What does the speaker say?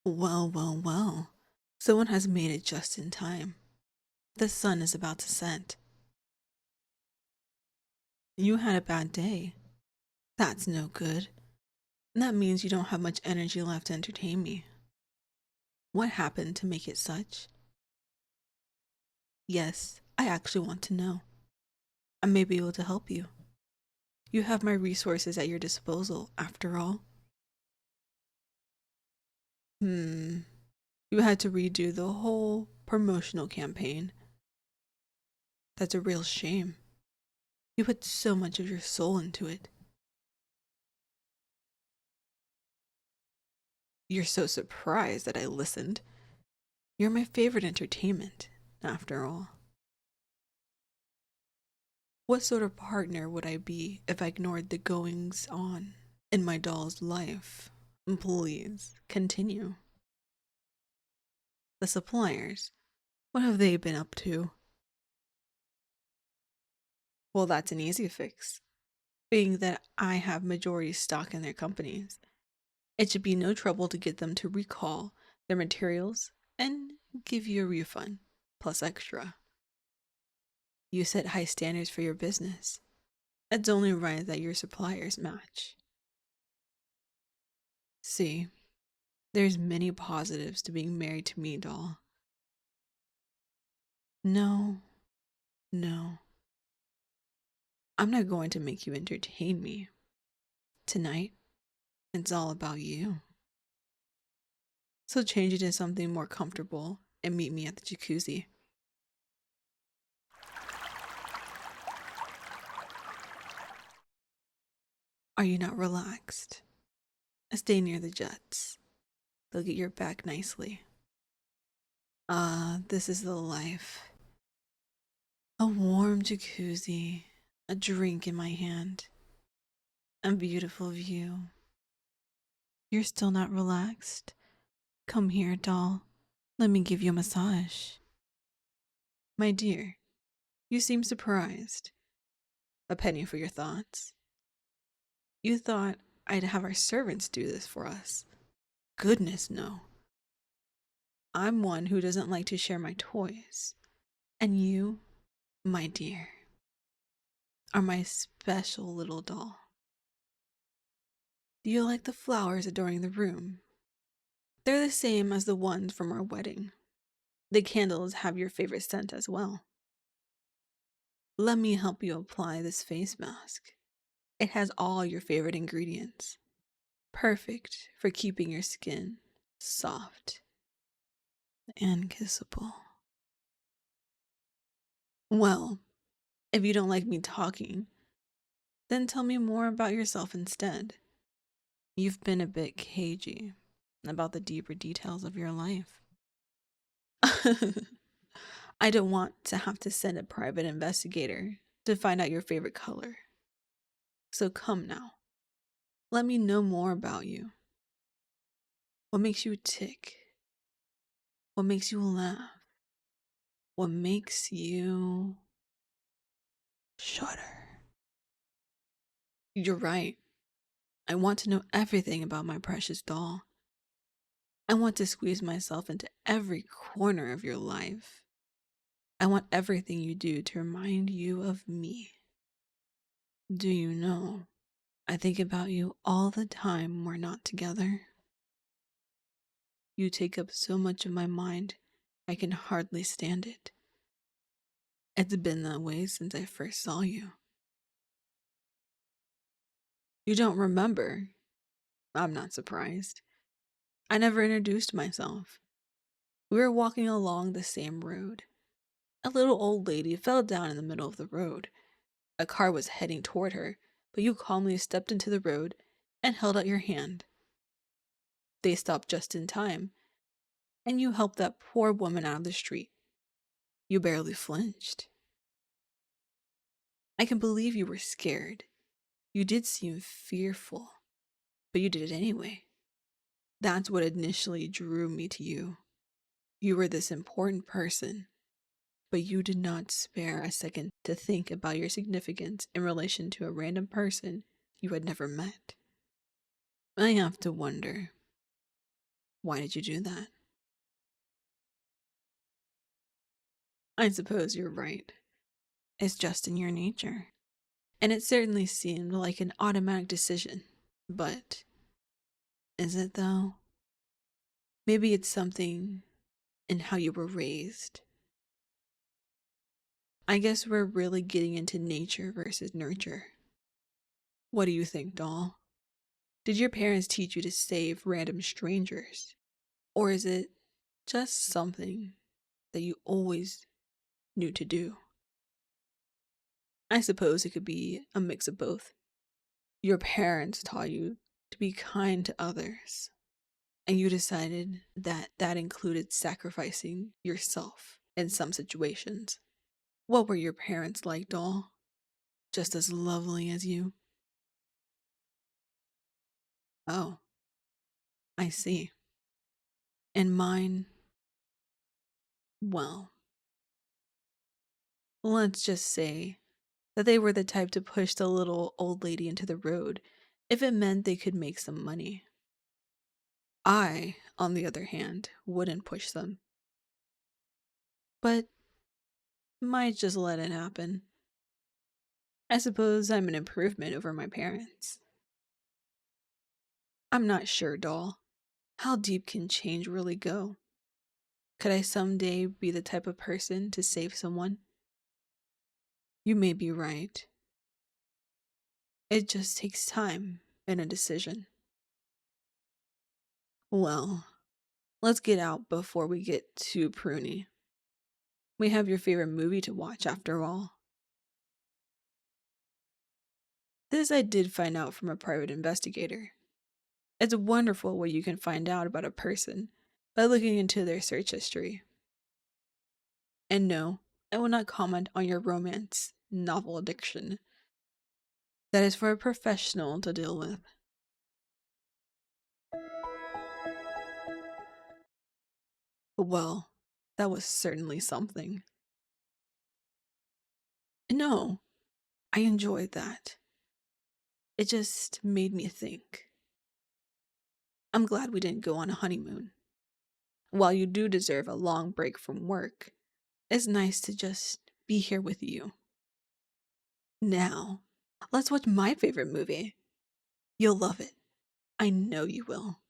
Well, well, well. Someone has made it just in time. The sun is about to set. You had a bad day. That's no good. That means you don't have much energy left to entertain me. What happened to make it such? Yes, I actually want to know. I may be able to help you. You have my resources at your disposal, after all. Hmm. You had to redo the whole promotional campaign. That's a real shame. You put so much of your soul into it. You're so surprised that I listened. You're my favorite entertainment, after all. What sort of partner would I be if I ignored the goings on in my doll's life? Please, continue. The suppliers, what have they been up to? Well, that's an easy fix, being that I have majority stock in their companies. It should be no trouble to get them to recall their materials and give you a refund, plus extra. You set high standards for your business. It's only right that your suppliers match. See, there's many positives to being married to me, doll. No, no. I'm not going to make you entertain me. Tonight, it's all about you. So change it to something more comfortable and meet me at the jacuzzi. Are you not relaxed? Stay near the jets. They'll get your back nicely. This is the life. A warm jacuzzi, a drink in my hand, a beautiful view. You're still not relaxed? Come here, doll. Let me give you a massage. My dear, you seem surprised. A penny for your thoughts. You thought I'd have our servants do this for us. Goodness, no. I'm one who doesn't like to share my toys. And you, my dear, are my special little doll. Do you like the flowers adorning the room? They're the same as the ones from our wedding. The candles have your favorite scent as well. Let me help you apply this face mask. It has all your favorite ingredients. Perfect for keeping your skin soft and kissable. Well, if you don't like me talking, then tell me more about yourself instead. You've been a bit cagey about the deeper details of your life. I don't want to have to send a private investigator to find out your favorite color. So come now. Let me know more about you. What makes you tick? What makes you laugh? What makes you shudder? You're right. I want to know everything about my precious doll. I want to squeeze myself into every corner of your life. I want everything you do to remind you of me. Do you know, I think about you all the time we're not together. You take up so much of my mind, I can hardly stand it. It's been that way since I first saw you. You don't remember? I'm not surprised. I never introduced myself. We were walking along the same road. A little old lady fell down in the middle of the road. A car was heading toward her, but you calmly stepped into the road and held out your hand. They stopped just in time, and you helped that poor woman out of the street. You barely flinched. I can believe you were scared. You did seem fearful, but you did it anyway. That's what initially drew me to you. You were this important person, but you did not spare a second to think about your significance in relation to a random person you had never met. I have to wonder, Why did you do that? I suppose you're right. It's just in your nature. And it certainly seemed like an automatic decision. But is it though? Maybe it's something in how you were raised. I guess we're really getting into nature versus nurture. What do you think, doll? Did your parents teach you to save random strangers? Or is it just something that you always knew to do? I suppose it could be a mix of both. Your parents taught you to be kind to others, and you decided that that included sacrificing yourself in some situations. What were your parents like, doll? Just as lovely as you? Oh, I see. And mine, well, let's just say that they were the type to push the little old lady into the road if it meant they could make some money. I, on the other hand, wouldn't push them, but might just let it happen. I suppose I'm an improvement over my parents. I'm not sure, doll. How deep can change really go? Could I someday be the type of person to save someone? You may be right. It just takes time and a decision. Well, let's get out before we get too pruny. We have your favorite movie to watch after all. This I did find out from a private investigator. It's wonderful what you can find out about a person by looking into their search history. And no, I will not comment on your romance novel addiction. That is for a professional to deal with. Well, that was certainly something. No, I enjoyed that. It just made me think. I'm glad we didn't go on a honeymoon. While you do deserve a long break from work, it's nice to just be here with you. Now, let's watch my favorite movie. You'll love it. I know you will.